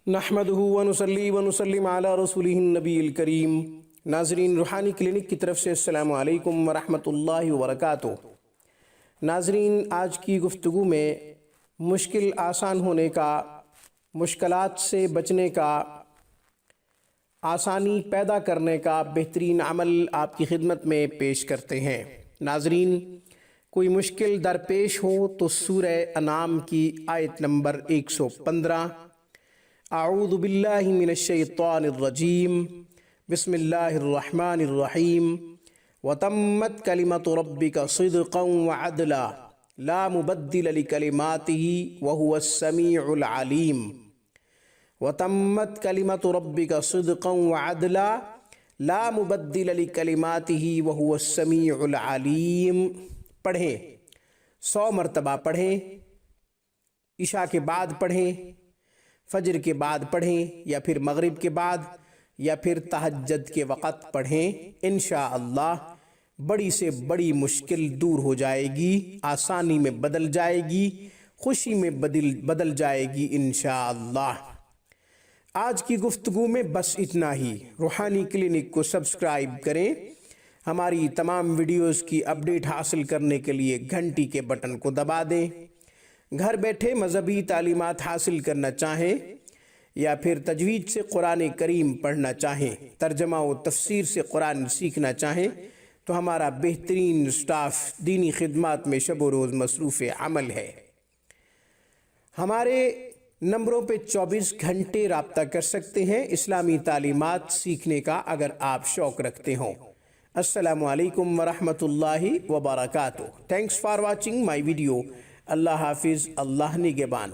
नहमदुहु व नुसल्ली व नुसल्लिम अला रसूलिहिन नबील करीम। नाजरीन, रूहानी क्लिनिक की तरफ से अस्सलामु अलैकुम व रहमतुल्लाहि व बरकातुहू। नाजरीन, आज की गुफ्तगू में मुश्किल आसान होने का, मुश्किलात से बचने का, आसानी पैदा करने का बेहतरीन अमल आपकी खिदमत में पेश करते हैं। नाजरीन, कोई मुश्किल दरपेश हो तो सूरह अनाम की आयत नंबर 115 अऊज़ु बिल्लाहि मिनश शैतानिर रजीम बिस्मिल्लाहिर रहमानिर रहीम व तम्मत कलिमतु रब्बिका सिद्क़न व अदला ला मुबद्दिल लिकलिमातिही व हुवस समीउल अलीम। व तम्मत कलिमतु रब्बिका सिद्क़न व अदला ला मुबद्दिल लिकलिमातिही व हुवस समीउल अलीम। पढ़ें, 100 मरतबा पढ़ें, इशा के बाद पढ़ें, फजर के बाद पढ़ें, या फिर मगरिब के बाद, या फिर तहज्जुद के वक़्त पढ़ें। इंशाअल्लाह बड़ी से बड़ी मुश्किल दूर हो जाएगी, आसानी में बदल जाएगी, खुशी में बदल जाएगी इंशाअल्लाह। आज की गुफ्तगू में बस इतना ही। रूहानी क्लिनिक को सब्सक्राइब करें। हमारी तमाम वीडियोस की अपडेट हासिल करने के लिए घंटी के बटन को दबा दें। घर बैठे मजहबी तालीमात हासिल करना चाहें या फिर तजवीद से कुरान करीम पढ़ना चाहें, तर्जमा व तफसीर से कुरान सीखना चाहें, तो हमारा बेहतरीन स्टाफ दीनी खिदमत में शब रोज़ मसरूफ़ अमल है। हमारे नंबरों पे 24 घंटे राब्ता कर सकते हैं इस्लामी तालीमात सीखने का, अगर आप शौक़ रखते हों। अस्सलामु अलैकुम व रहमतुल्लाहि व बरकातुहू। Thanks for watching my video. अल्लाह हाफिज़, अल्लाह निगहबान।